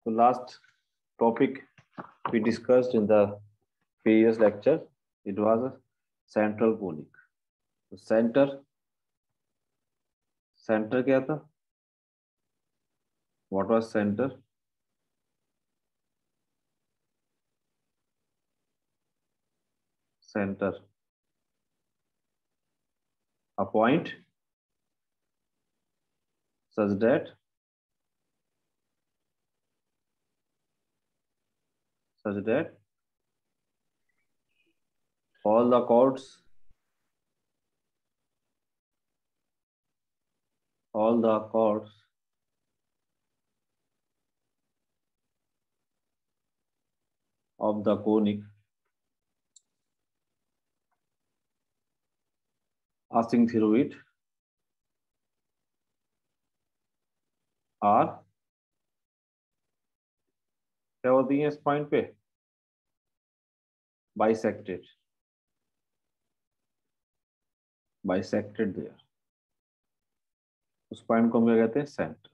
So last topic we discussed in the previous lecture, it was a central conic. तो center क्या था? What was center? Center, a point such that all the chords of the conic passing through it are क्या होती है इस point पे? bisected there. उस point को हम क्या कहते हैं? सेंटर.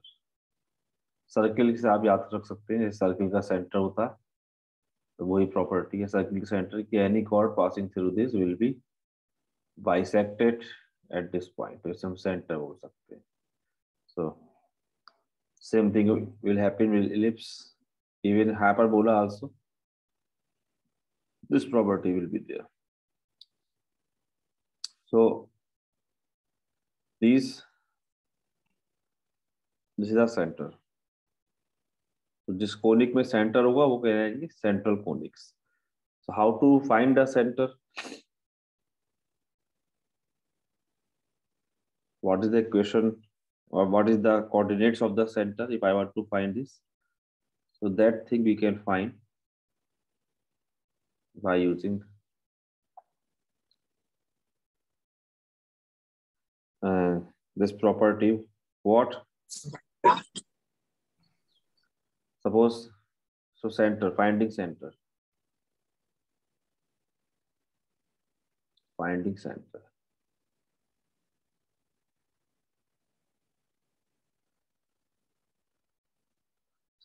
सर्किल से आप याद रख सकते हैं, सर्किल का सेंटर होता है, तो वही प्रॉपर्टी है सर्किल के सेंटर की. Any cord passing through this will be bisected at this point, तो इसे हम सेंटर बोल सकते हैं. So same thing will happen with ellipse, even hyperbola also this property will be there. So this is the center. तो जिस conic में centre होगा वो कहेंगे central conics. So how to find the center? What is the equation or what is the coordinates of the center if I want to find this? So that thing we can find by using this property. What? Suppose, so center, finding center.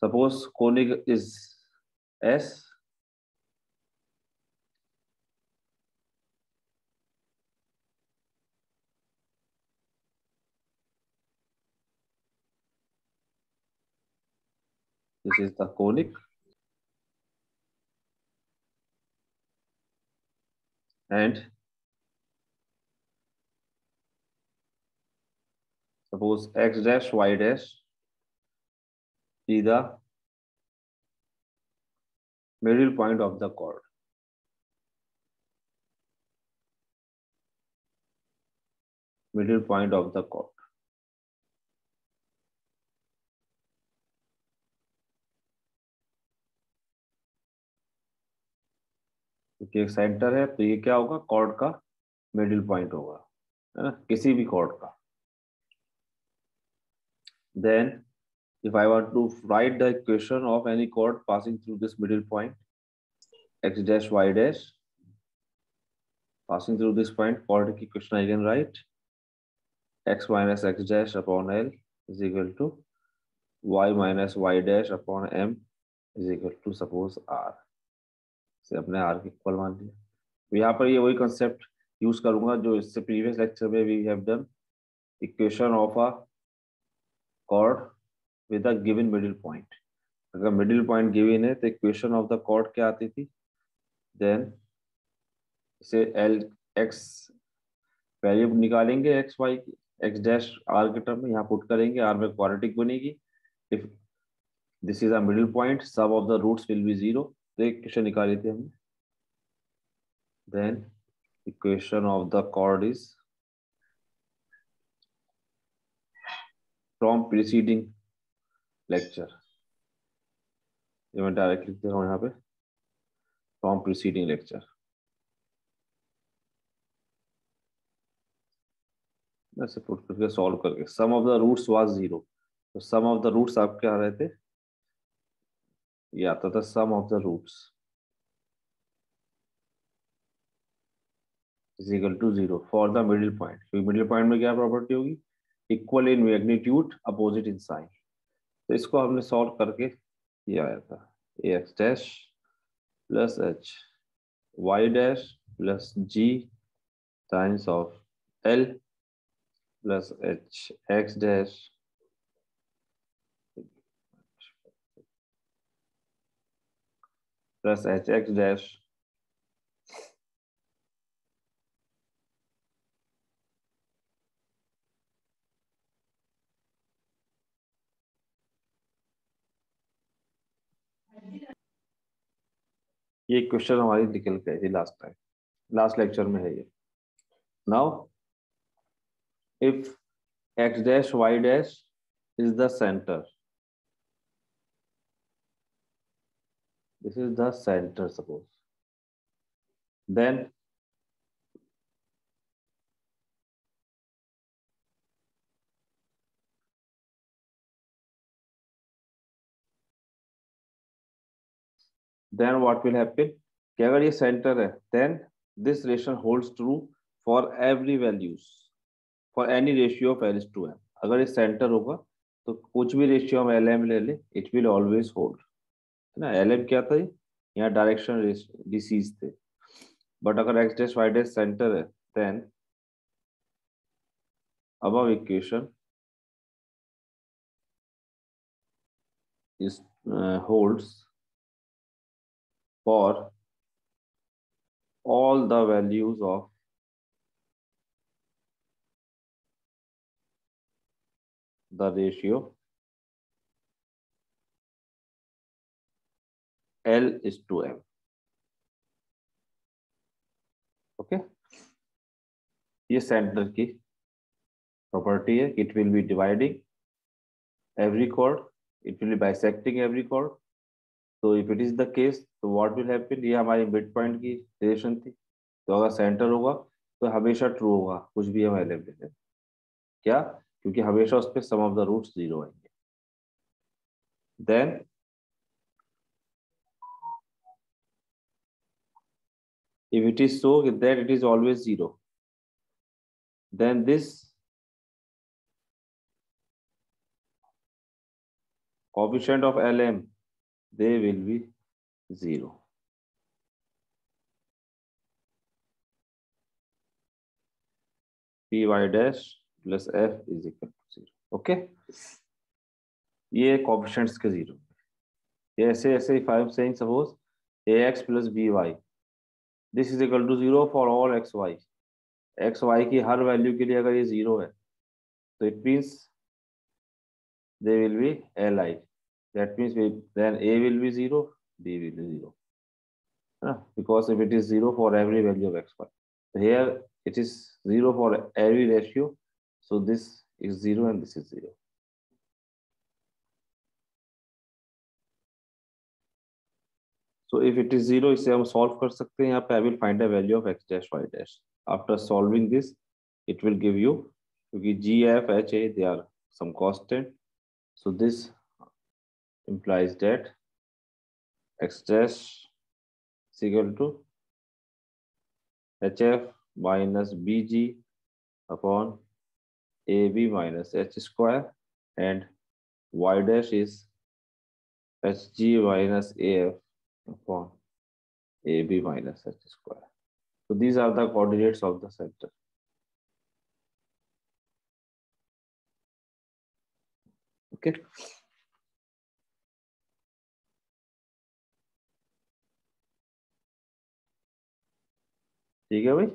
Suppose conic is S. This is the conic. And suppose X dash Y dash is the middle point of the chord. Middle point of the chord. क्योंकि एक centre है तो ये क्या होगा? Cord का middle point होगा, है ना, किसी भी कॉर्ड का. Then if I want to write the equation of any chord passing through this middle point, X dash Y dash passing through this point, chord की equation I can write X minus X dash upon L is equal to Y minus Y dash upon M is equal to suppose R. से अपने R के equal मान लिया. तो यहाँ पर ये वही कंसेप्ट यूज करूंगा जो इससे प्रीवियस लेक्चर में we have done. Equation of a chord with a given middle point. अगर मिडिल पॉइंट गिवन है तो इक्वेशन ऑफ द chord क्या आती थी? देन इसे L X वैल्यू निकालेंगे X Y की, X डैश R के टर्म में यहाँ पुट करेंगे, R में क्वाड्रेटिक बनेगी. If this is a middle point, sum of the roots will be 0. तो इक्वेशन निकाली थी हमने. Then equation of the chord is from preceding lecture. ये मैं डायरेक्ट लिख दे रहा हूँ यहाँ पे, फ्रॉम प्रीसीडिंग लेक्चर. ऐसे पुट करके सॉल्व करके sum of the roots was 0. तो सम ऑफ द रूट्स आप क्या आ रहे थे? ये आता था sum of the roots is equal to 0 for the middle point. क्योंकि मिडिल पॉइंट में क्या प्रॉपर्टी होगी? Equal in magnitude, opposite in sign. तो इसको हमने सॉल्व करके ये आया था a x dash plus h y dash plus g times of l plus h x dash plus h x dash ये क्वेश्चन हमारी निकल गई थी लास्ट टाइम, लास्ट लेक्चर में है ये। Now if x dash y dash is the center, this is the center suppose, then what will happen कि अगर ये सेंटर है then this relation holds true for every values for any ratio of L is to M। अगर ये centre होगा तो कुछ भी रेशियो हम LM ले ले it will always hold, है ना। LM क्या था, यहाँ डायरेक्शन डिसीज थे, बट अगर x dash y dash centre है then above equation is holds for all the values of the ratio L is to M। Okay, ये सेंटर की प्रॉपर्टी है, it will be dividing every chord, it will be bisecting every chord। तो if it is the case तो what will happen, ये हमारी mid point की relation थी, तो अगर सेंटर होगा तो हमेशा ट्रू होगा कुछ भी हम एल ले लें। क्या, क्योंकि हमेशा उस पर sum of the roots zero आएंगे। Then if it is so that it is always zero, then this coefficient of LM they will be zero। py dash plus f is equal to zero। Okay, ये coefficients के zero, ऐसे ऐसे if I am saying suppose ax plus by this is equal to zero for all xy, xy की हर value के लिए अगर ये zero है तो it means they will be li, that means then a will be zero, b will be zero, because if it is zero for every value of xy, so here it is zero for every ratio, so this is zero and this is zero। So if it is zero, इसे हम solve कर सकते हैं। यहाँ पे I will find a value of x dash y dash। After solving this, it will give you, क्योंकि g, f, h, a they are some constant, so this implies that x dash is equal to hf minus bg upon ab minus h square, and y dash is hg minus af upon ab minus h square। So these are the coordinates of the center। Okay, ठीक है भाई।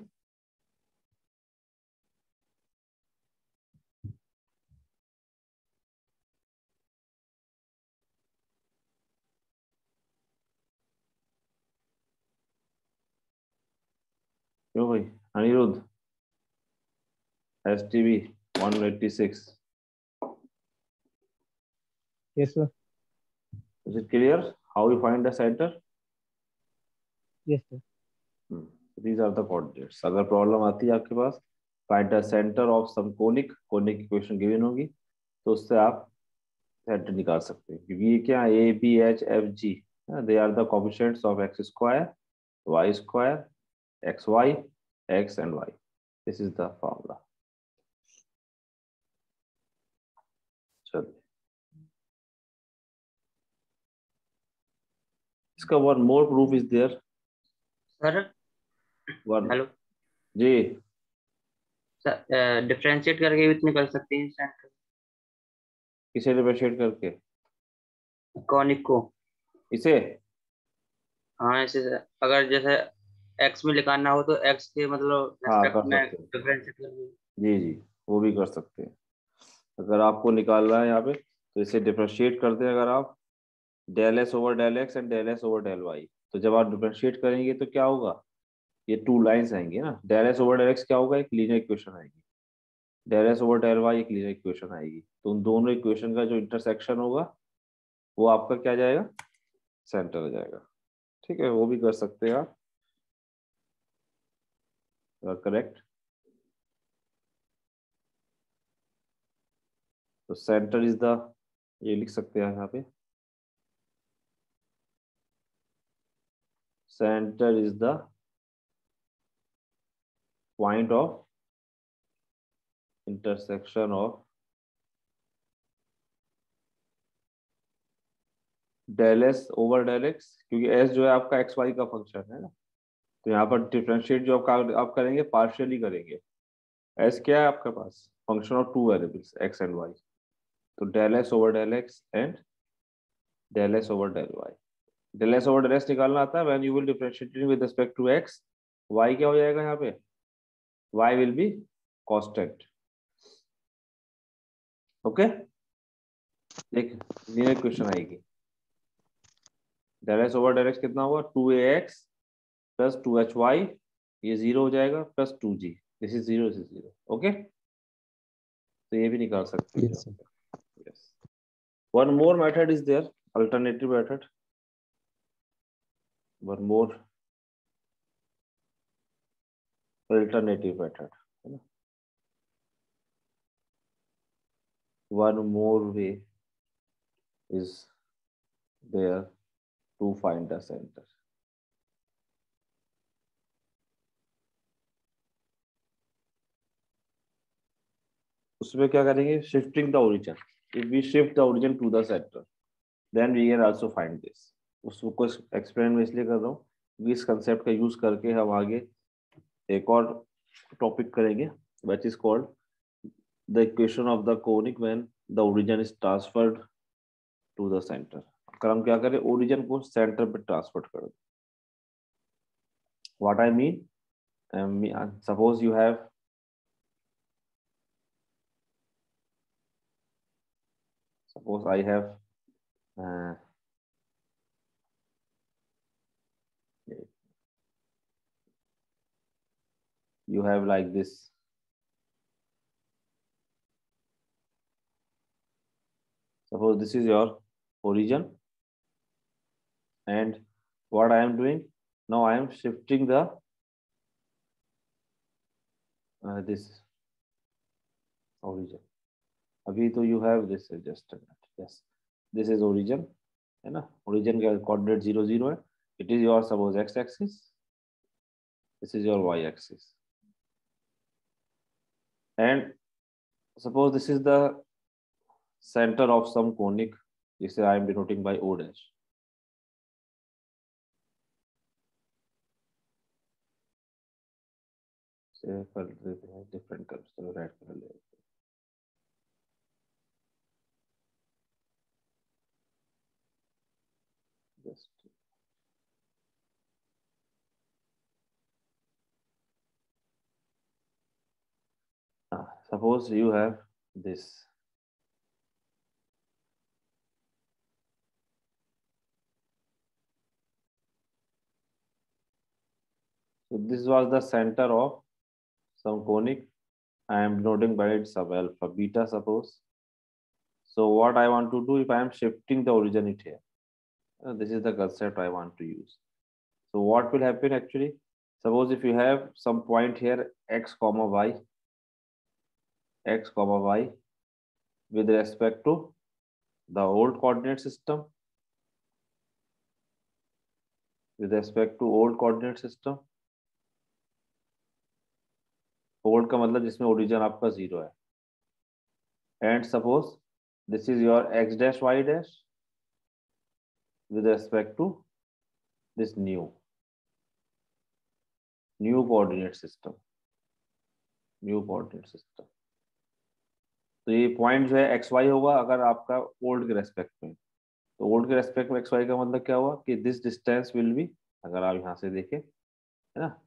क्यों भाई, Anirudh STB 186, Yes, sir. is it clear how you find the center? Yes, sir. These are the coordinates। अगर problem आती है आपके पास find the centre of some conic, conic equation given होगी तो उससे आप सेंटर निकाल सकते हैं, क्योंकि ये क्या A B H F G they are the coefficients of X square Y square X Y X and Y. This is the formula. चलिए इसका one more proof is there. Sir one hello जी, sir, differentiate करके भी निकल सकते हैं centre किसे differentiate करके? कॉनिक को। इसे? हाँ ऐसे सर, अगर जैसे एक्स में लिखाना हो तो एक्स के मतलब हाँ रेस्पेक्ट कर में सकते हैं, डिफरेंशिएट करके। जी जी, वो भी कर सकते हैं। अगर आपको निकालना है यहाँ पे तो इसे डिफरेंशिएट करते हैं। अगर आप del S over del x and del S over del Y, तो जब आप डिफरेंशिएट करेंगे तो क्या होगा, ये टू लाइंस आएंगी ना। Del S over del X क्या होगा, एक लीनियर इक्वेशन आएगी। Del S over del Y एक लीनियर इक्वेशन आएगी। तो उन दोनों इक्वेशन का जो इंटरसेक्शन होगा वो आपका क्या जाएगा, सेंटर हो जाएगा। ठीक है, वो भी कर सकते हैं आप, करेक्ट। तो सेंटर इज द, ये लिख सकते हैं यहाँ पे, centre is the point of intersection of del S over del X, क्योंकि एस जो है आपका एक्स वाई का फंक्शन है ना। तो यहाँ पर डिफरेंशिएट जो आप करेंगे पार्शियली करेंगे। एस क्या है आपके पास, function of two variables x and y. तो del S over del x and del S over del y. Del S over del x निकालना आता है, when you will differentiate with respect to x, y क्या हो जाएगा यहाँ पे, y will be constant. Okay, देख लीनियर क्वेश्चन आएगी। Del S over del x कितना होगा, 2ax प्लस 2hy, ये जीरो हो जाएगा, plus 2g, this is zero, this is zero. Okay, तो ये भी निकाल सकते हैं। Yes, sir. Yes. One more method is there, alternative method. One more alternative method. One more way is there to find the center. उसमें क्या करेंगे, shifting the origin. If we shift the origin to the center, then we can also find this. उसको explain में इसलिए कर रहा हूँ कि इस कंसेप्ट का यूज करके हम आगे एक और टॉपिक करेंगे, which is called the equation of the conic when the origin is transferred to the center. अगर हम क्या करें, ओरिजिन को सेंटर पे ट्रांसफर कर दें। What I mean, suppose you have I have you have like this. Suppose this is your origin, and what I am doing now, I am shifting the this origin. अभी तो you have this just, yes, this is origin है ना। origin का coordinate 0 0 है। It is your suppose x axis, this is your y axis, and suppose this is the center of some conic, जिसे I am denoting by O dash. से कर देते हैं different colour, चलो रेड कलर ले लेते हैं। Just suppose you have this. So this was the center of some conic. I am denoting by it sub alpha beta suppose. So what I want to do, if I am shifting the origin it here, this is the concept I want to use. So what will happen actually? Suppose if you have some point here x comma y with respect to the old coordinate system, old का मतलब जिसमें origin आपका 0 है, and suppose this is your x dash y dash with respect to this new coordinate system, तो ये point जो है x Y होगा अगर आपका ओल्ड के रेस्पेक्ट में, तो ओल्ड के रेस्पेक्ट में एक्स वाई का मतलब क्या हुआ कि दिस डिस्टेंस विल बी, अगर आप यहाँ से देखें है ना,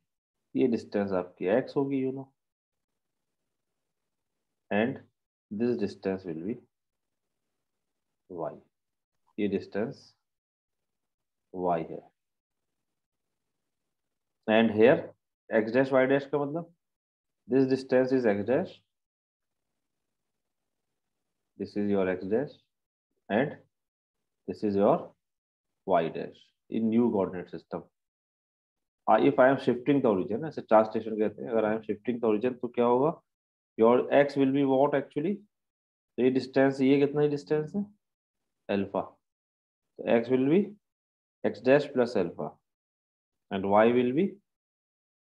ये डिस्टेंस आपकी एक्स होगी you know, and this distance will be Y, ये डिस्टेंस वाई है, and here X dash Y dash का मतलब this distance is x dash, this is your x dash, and this is your y dash in new coordinate system. If I am shifting the origin, ऐसे translation कहते हैं, अगर I am shifting the origin तो क्या होगा, your x will be what actually, तो ये distance, ये कितना ही distance है alpha, तो x will be x dash plus alpha and y will be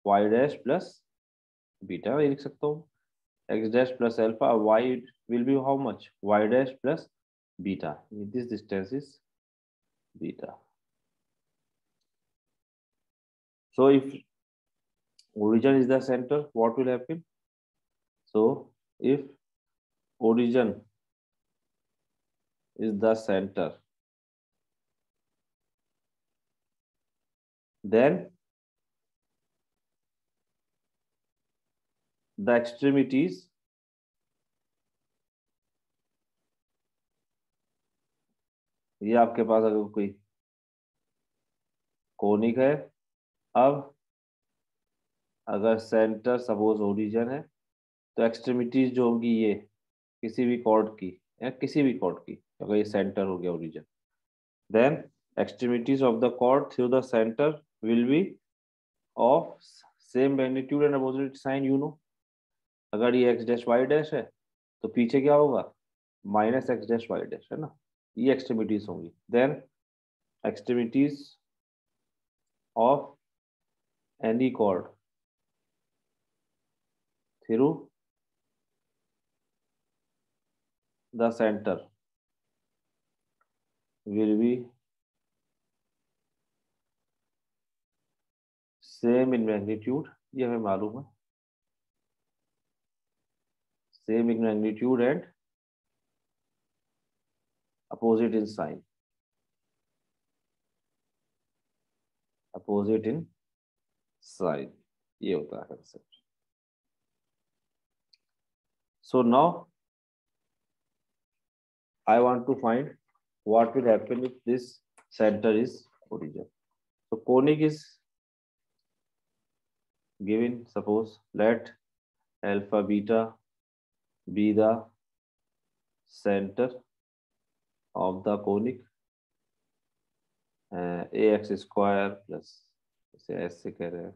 y dash plus beta, ये लिख सकता हूँ x dash plus alpha, y will be how much, y dash plus beta, this distance is beta. So if origin is the center, what will happen? So if origin is the center, then the extremities ये आपके पास अगर कोई conic है, अब अगर centre suppose origin है तो extremities जो होगी ये किसी भी कॉर्ड की या किसी भी कॉर्ड की, अगर ये सेंटर हो गया origin, then extremities of the chord through the centre will be of same magnitude and opposite sign you know, अगर ये एक्स डैश वाई डैश है तो पीछे क्या होगा minus X dash Y dash है ना, ये एक्सट्रीमिटीज होंगी, then extremities of any chord through the centre will be same in magnitude, ये हमें मालूम है, same in magnitude and opposite in sign, ये होता है concept. So now I want to find what will happen if this center is origin. So conic is given, suppose let alpha beta be the center of the conic, ax square plus इसे ऐसे कह रहे हैं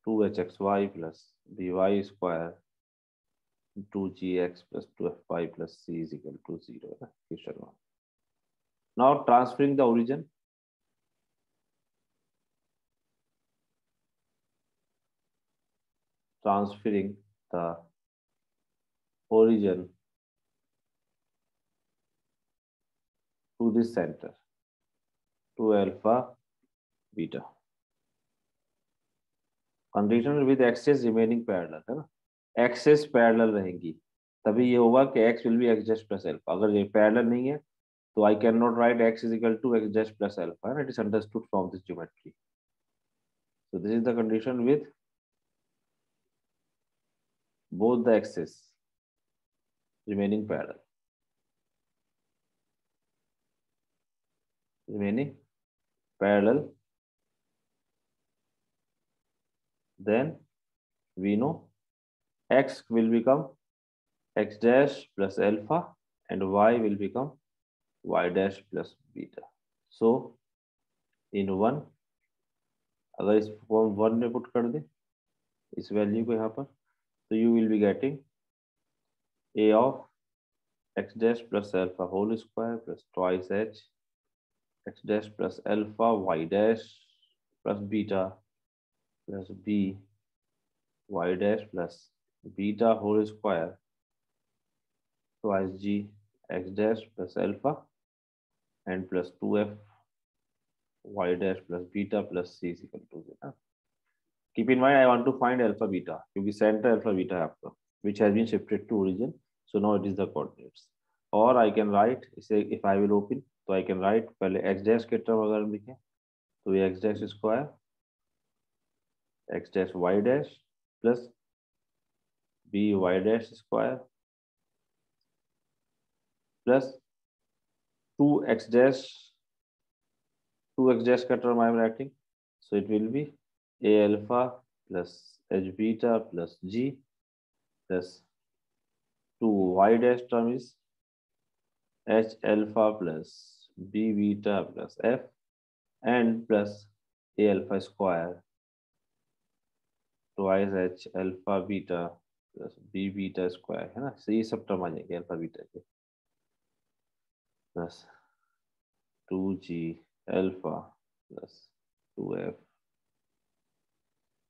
2hxy plus by square 2gx plus 2fy plus c is equal to 0. Question 1. Now transferring the origin, to this center, to alpha beta, condition with axis remaining parallel है ना, access parallel रहेंगी तभी ये होगा कि x will be x dash plus alpha, अगर ये parallel नहीं है तो I cannot write x is equal to x dash plus alpha, and it is understood from this geometry. So this is the condition with both the axes remaining parallel. Then we know x will become x dash plus alpha and y will become y dash plus beta. So in 1, अगर इस form 1 में put कर दे इस value को यहाँ पर, तो you will be getting a of x dash plus alpha whole square plus twice h x dash plus alpha y dash plus beta plus b y dash plus beta whole square twice g x dash plus alpha and plus 2f y dash plus beta plus c is equal to 0. Keep in mind I want to find alpha beta क्योंकि center alpha beta है आपका which has been shifted to origin, so now it is the coordinates. Or I can write इसे if I will open तो I can write पहले x dash के term अगर हम लिखें तो ये x dash square x dash y dash plus b y dash square plus 2x dash का term I am writing, so it will be a alpha plus h beta plus g plus 2y dash term is h alpha plus b beta plus f and plus a alpha square twice h alpha beta plus b beta square है ना, so ये सब term आ जाएंगे alpha beta के plus 2g alpha plus 2f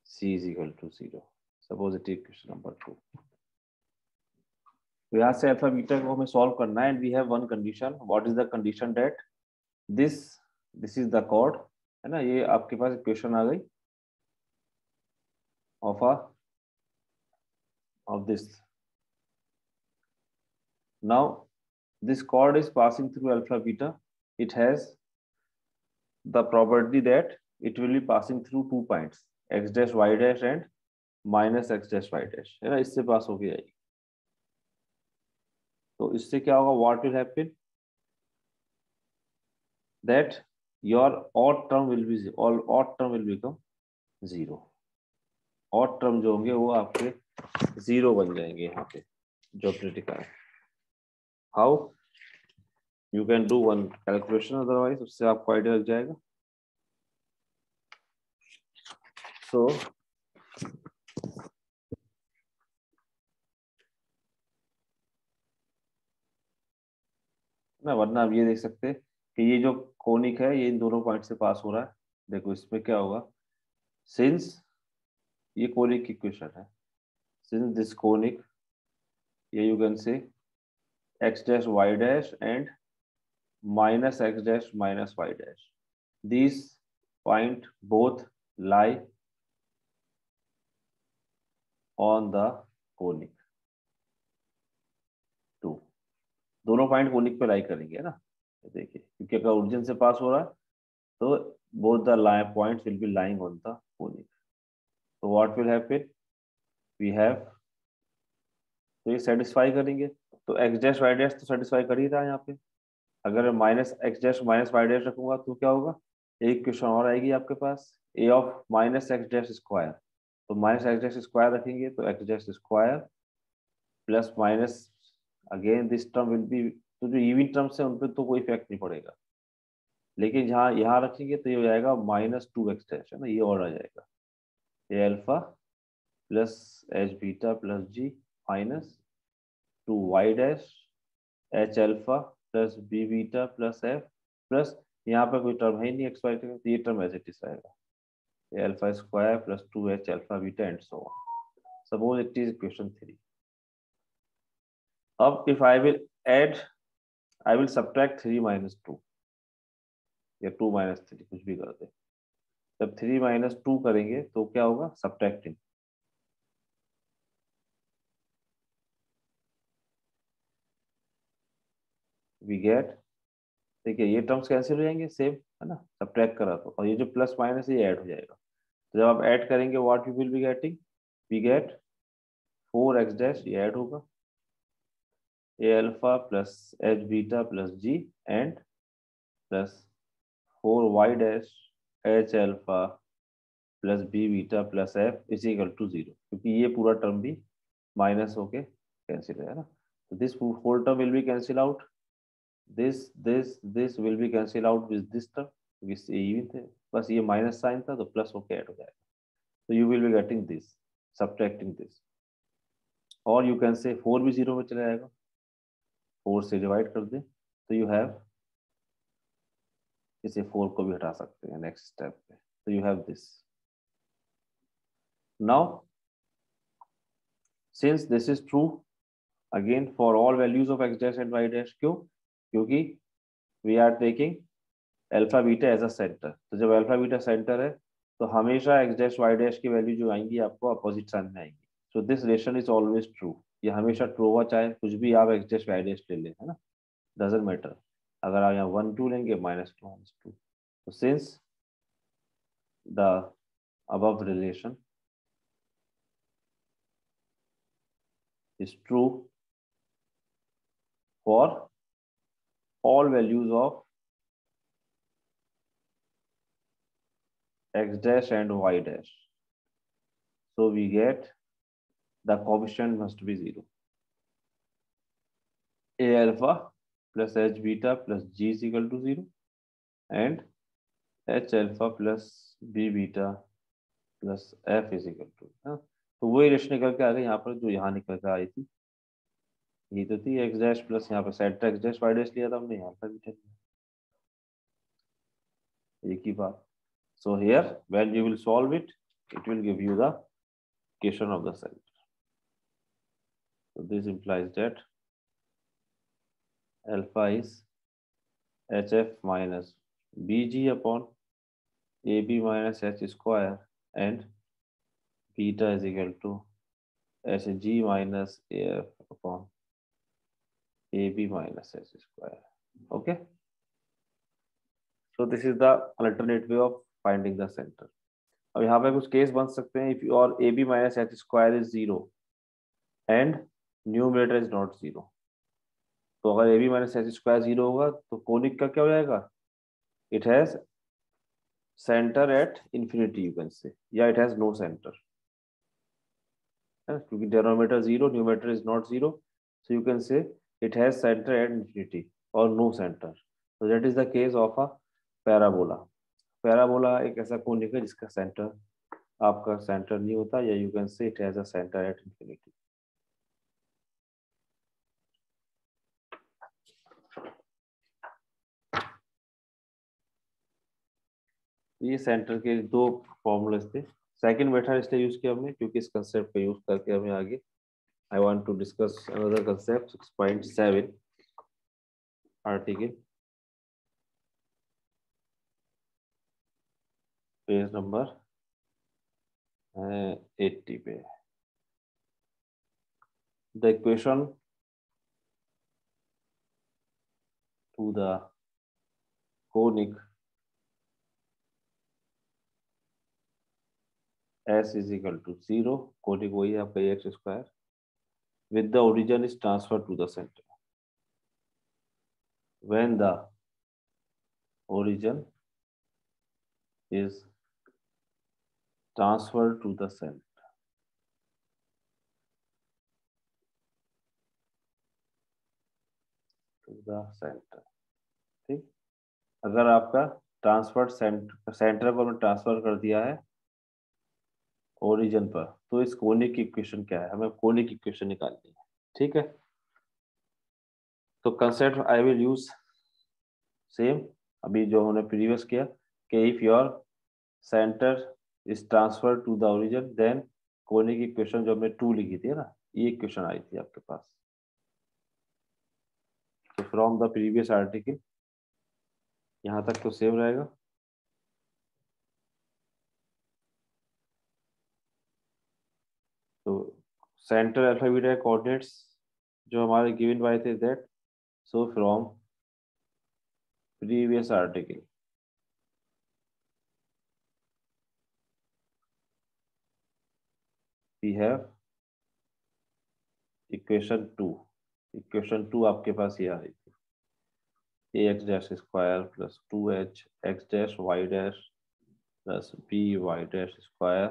c is equal to 0. Suppose it is question number 2. तो यहाँ से alpha beta को हमें सॉल्व करना है and we have one condition. What is the condition? That this is the chord है ना, ये आपके पास इक्वेशन आ गई of this. Now this chord is passing through alpha beta. It has the property that it will be passing through 2 points x dash y dash and minus x dash y dash है ना, इससे पास हो गया. तो इससे क्या होगा? what will happen that your odd term will be all odd term will become 0. odd term जो होंगे वो आपके 0 बन जाएंगे यहाँ पे जो आपने लिखा है. How? You can do one calculation, otherwise उससे आपको आइडिया लग जाएगा. सो ना, वरना आप ये देख सकते हैं कि ये जो कोनिक है ये इन दोनों पॉइंट से पास हो रहा है. देखो इसमें क्या होगा, सिंस ये कोनिक की इक्वेशन है, सिंस दिस कोनिक, ये you can say x dash y dash and minus x dash minus y dash. These point both lie on the conic 2. दोनों पॉइंट कोनिक पे लाई करेंगे है ना. देखिए क्योंकि अगर ओरिजिन से पास हो रहा है तो both the line points will be lying on the conic. So what will happen? We have, तो ये सेटिस्फाई करेंगे तो x dash y dash तो सेटिस्फाई कर ही रहा है यहाँ पे. अगर minus X dash minus Y dash रखूंगा तो क्या होगा? एक क्वेश्चन और आएगी आपके पास, a of minus X dash square. तो माइनस एक्स डैश स्क्वायर रखेंगे तो X dash square plus minus again this term will be, तो जो इवन टर्म्स है उन पर तो कोई इफेक्ट नहीं पड़ेगा, लेकिन जहाँ यहाँ रखेंगे तो ये हो जाएगा माइनस 2x डैश है ना, ये और आ जाएगा a alpha plus h beta plus g minus 2y dash h alpha plus B beta plus f plus यहाँ पर कोई टर्म है नहीं एक्स वाई, तो ये टर्म एज इट इज रहेगा a alpha square plus 2h alpha beta and so on. Suppose it is question 3. अब if I will add, I will subtract 3 minus 2 या 2 minus 3 कुछ भी कर दे. जब 3 minus 2 करेंगे तो क्या होगा? सब्ट्रैक्टिंग. वी गेट, देखिए ये टर्म्स कैंसिल हो जाएंगे सेम है ना, सब्ट्रैक्ट करा तो, और ये जो प्लस माइनस ये ऐड हो जाएगा. तो जब आप ऐड करेंगे what you will be getting? We get 4x dash, ये ऐड होगा a alpha plus h beta plus g and plus 4y dash h alpha plus B beta plus f is equal to 0, क्योंकि ये पूरा term भी minus होके cancel है ना. तो this whole term will be cancel out, this will be cancel out with this term, क्योंकि even थे, बस ये माइनस साइन था तो प्लस होके ऐड हो जाएगा. तो you will be getting this subtracting this, और यू कैन से 4 भी 0 में चला जाएगा, 4 से डिवाइड कर दे तो यू हैव, इसे 4 को भी हटा सकते हैं नेक्स्ट स्टेप पे. तो you have this. Now since this is true again for all values of x dash and y dash, क्यों? क्योंकि we are taking alpha beta as a centre. तो जब अल्फा बीटा सेंटर है तो हमेशा X dash Y dash की value जो आएंगी आपको अपोजिट साइन में आएंगी। So this relation is always true, ये हमेशा ट्रू होगा, चाहे कुछ भी आप एक्स डैश वाई डैश ले लें, है ना, डजेंट मैटर। अगर आप यहाँ 1 2 लेंगे -2 तो since the above relation is true for all values of x dash and y dash, so we get the coefficient must be 0. A alpha plus h beta plus g is equal to 0 and h alpha plus b beta plus f is equal to, हाँ, तो वही relation निकल के आ गई यहाँ पर जो यहाँ निकल के आई थी, ये तो थी x डैश प्लस यहाँ पर set x dash y dash लिया था हमने, यहाँ पर भी लिया, एक ही बात। So here when you will solve it, it will give you the equation of the center. So this implies that alpha is hf minus bg upon ab minus h square and beta is equal to hg minus af upon ab minus h square. Okay. So this is the alternate way of finding the center. अब यहाँ पे कुछ case बन सकते हैं, if your ab minus h square is 0 and numerator is not 0, तो अगर ab minus h square 0 होगा तो कोनिक का क्या हो जाएगा, it has center at infinity you can say, या it has no center, क्योंकि denominator 0, numerator is not 0, so you can say it has center at infinity or no center. So that is the case of a parabola. Parabola एक ऐसा conic है जिसका centre आपका centre नहीं होता, या you can say it has a centre at infinity. ये centre के दो फॉर्मूलेस थे। सेकंड मेथड इसलिए यूज किया हमने क्योंकि इस कंसेप्ट को यूज करके हमें आगे I want to discuss another concept 6.7 article page number 80 पे। The equation to the conic S is equal to 0, conic वही है आपका X square, with the origin is transferred to the center. When the origin is transferred to the center, ठीक, अगर आपका transfer centre को हमने transfer कर दिया है ओरिजिन पर, तो इस कोनिक की इक्वेशन क्या है, हमें कोनिक की इक्वेशन निकालनी है। ठीक है, तो concept I will use same अभी जो हमने प्रीवियस किया कि if your centre is transfer to the origin then conic की इक्वेशन जो हमने 2 लिखी थी ना, ये इक्वेशन आई थी आपके पास। तो फ्रॉम द प्रीवियस आर्टिकल यहाँ तक तो सेम रहेगा। तो सेंटर अल्फा बीटा कोऑर्डिनेट्स जो हमारे गिवन बाय थे that, so from previous article we have equation 2 आपके पास ये आ रही थी, ax dash square plus 2h x dash y dash plus by dash square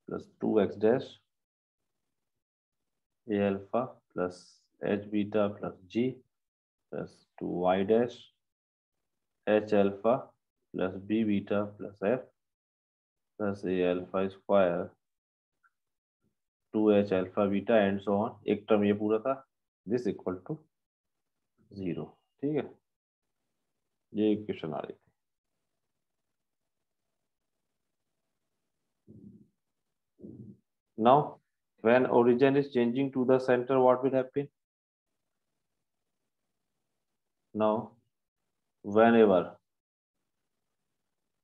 plus 2x dash a alpha plus h beta plus g plus 2y dash h alpha plus b beta plus f प्लस a alpha square 2h alpha beta and so on, एक term ये पूरा था, this equal to 0। ठीक है, ये equation आ रही थी। Now when origin is changing to the center, what will happen? Now whenever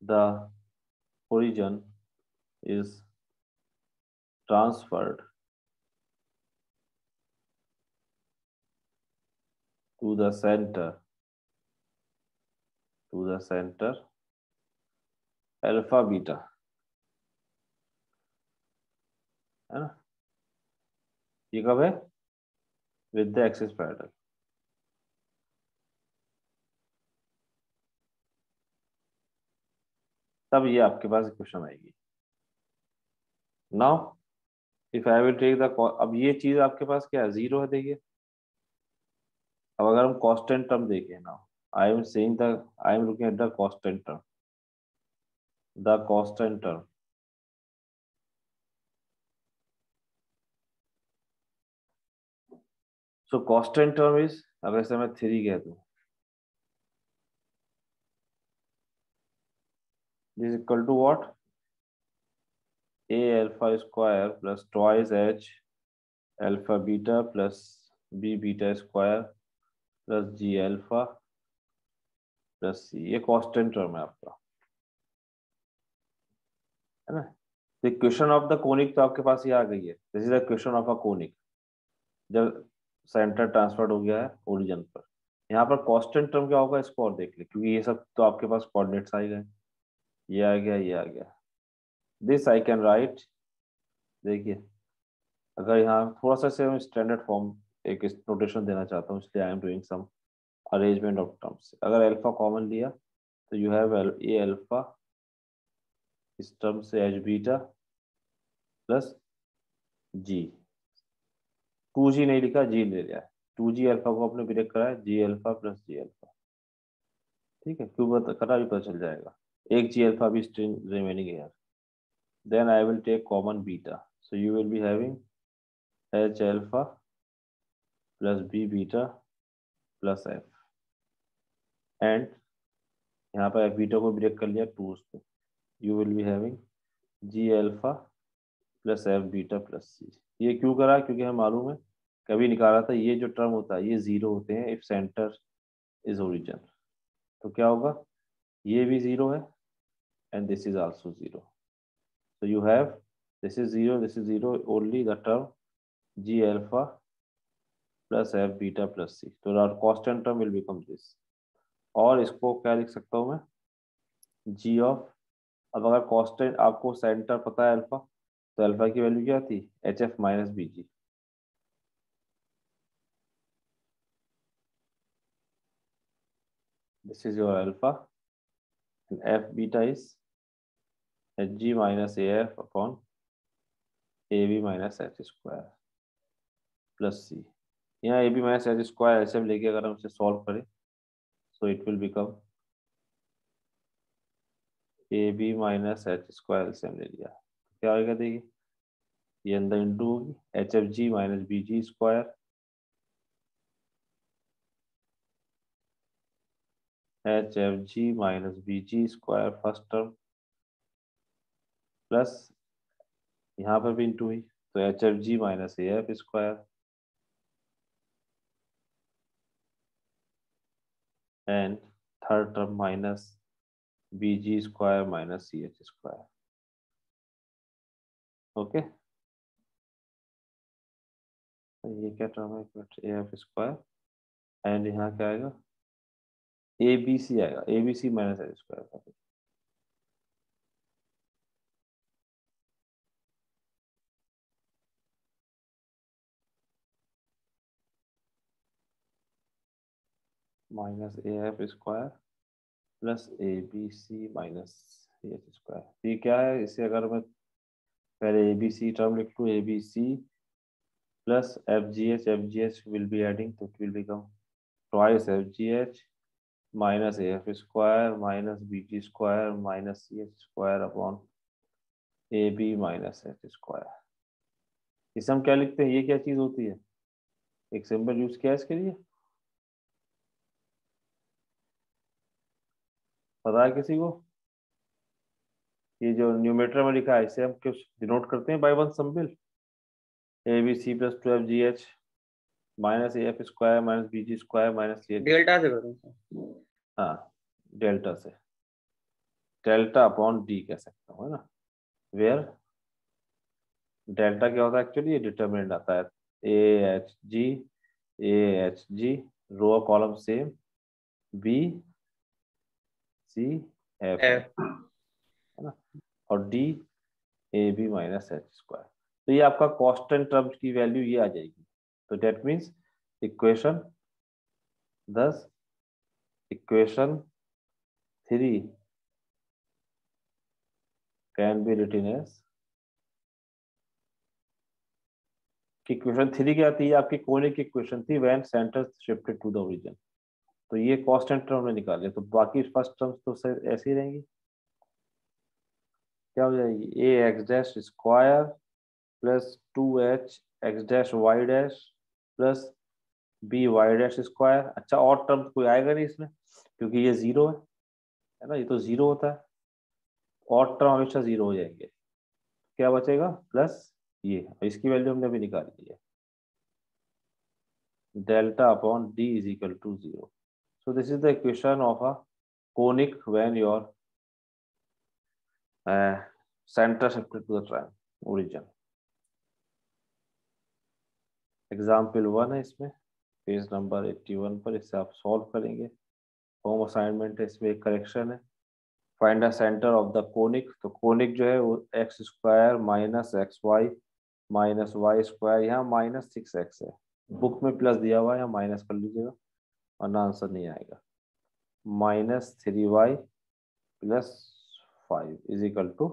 the origin is transferred to the center alpha beta, है ना, ये कब है? With the axis parallel. तब ये आपके पास इक्वेशन आएगी। Now if I will take the, अब ये चीज आपके पास क्या है? जीरो है। देखिए अब अगर हम कांस्टेंट टर्म देखें, now I am saying the, I am looking at the constant term, the constant term. So constant term is, अगर इसे मैं 3 कह दूं, this equal to what? a alpha square plus twice h alpha beta plus b beta square plus g alpha plus c। ये constant term है आपका, है ना। तो इक्वेशन ऑफ द कोनिक तो आपके पास ये आ गई है। This is the equation of a conic जब सेंटर ट्रांसफर्ड हो गया है ओरिजिन पर। यहाँ पर कांस्टेंट टर्म क्या होगा इसको और देख ले, क्योंकि ये सब तो आपके पास कोऑर्डिनेट्स आ गए, ये आ गया, ये आ गया। दिस आई कैन राइट, देखिए अगर यहाँ थोड़ा सा से स्टैंडर्ड फॉर्म एक नोटेशन देना चाहता हूँ, इसलिए I am doing some arrangement of terms. अगर अल्फा कॉमन लिया तो यू हैव ए अल्फा, इस टर्म से H beta plus G, 2g नहीं लिखा, जी ले लिया, 2g अल्फा को आपने ब्रेक करा है, G alpha plus G alpha. ठीक है, क्यों करा भी पता चल जाएगा, एक जी अल्फा भी स्ट्रिंग रिमेनिंग है। Then I will take common beta, so you will be having H alpha plus B beta plus F, and यहाँ पर एफ बीटा को ब्रेक कर लिया 2 पे, you will be having g alpha plus f beta plus c. ये क्यों करा? क्योंकि हमें मालूम है, कभी निकाला था, ये जो टर्म होता है ये जीरो होते हैं इफ सेंटर इज ओरिजिन। तो क्या होगा? ये भी जीरो है and this is also zero. So you have, this is 0, only the term g alpha plus f beta plus c. तो our constant term will become this. और इसको क्या लिख सकता हूँ मैं? g of, अब अगर constant आपको सेंटर पता है अल्फा, तो अल्फा की वैल्यू क्या थी? hf minus B G. This is your alpha and f beta is hg minus af upon ab minus h square plus c। यहाँ ab minus h square ऐसे लेके अगर हम इसे सॉल्व करें, so it will become a B minus H square LCM ले लिया, क्या आएगा? देखिए ये अंदर इंटू होगी, h F g minus B जी square, h F g minus B जी स्क्वायर फर्स्ट टर्म, प्लस यहाँ पर भी इंटू हुई, तो h F g minus A F square, and third term minus B ji square minus C h square. Okay, ये क्या term है? A F square, and यहाँ क्या आएगा? ए बी सी आएगा, A B C minus H square. Minus A F square plus A B C minus A H square. ये क्या है? इसे अगर मैं पहले ए बी सी टर्म लिख लूँ, a B C plus f g h will be adding, तो it will become twice f g H minus A F square minus B ji square minus C h square upon a B minus H square. इसे हम क्या लिखते हैं? ये क्या चीज होती है? एक सिंबल यूज किया इसके लिए, पता है किसी को? ये जो न्यूमेटर में लिखा है इसे हम क्यों डिनोट करते हैं? By one symbol, A B C plus 12 G H minus A F square minus B ji square minus C H. Delta से करो। हाँ, डेल्टा से, डेल्टा अपॉन डी कह सकता हूँ, है ना, वेयर डेल्टा क्या होता है एक्चुअली, ये डिटरमिनेंट आता है A H G row column same B C F है ना, और D A B minus H square. तो ये आपका कांस्टेंट टर्म्स की वैल्यू ये आ जाएगी। तो that means equation 10 equation 3 can be written as, equation 3 क्या थी आपकी, कोनिक इक्वेशन थी when centre shifted to the origin. तो ये कांस्टेंट टर्म में निकाले, तो बाकी फर्स्ट टर्म्स तो ऐसे ही रहेंगी। क्या हो जाएगी, a x dash square plus 2h x dash Y dash plus b y dash square. अच्छा और टर्म कोई आएगा नहीं इसमें क्योंकि ये जीरो है ना, ये तो जीरो होता है, और टर्म हमेशा जीरो हो जाएंगे। क्या बचेगा प्लस ये, इसकी वैल्यू हमने अभी निकाल ली है, delta upon D is equal to 0। So this is the equation of a conic when your center shifted to the triangle origin. Example 1 है इसमें, पेज नंबर 81 पर, इससे आप सॉल्व करेंगे। होम असाइनमेंट है, इसमें एक करेक्शन है। Find the centre of the conic. तो कोनिक जो है वो X square minus X Y minus Y square, यहाँ माइनस 6x है, बुक में प्लस दिया हुआ है, यहाँ माइनस कर लीजिएगा वरना आंसर नहीं आएगा। Minus 3y plus 5 is equal to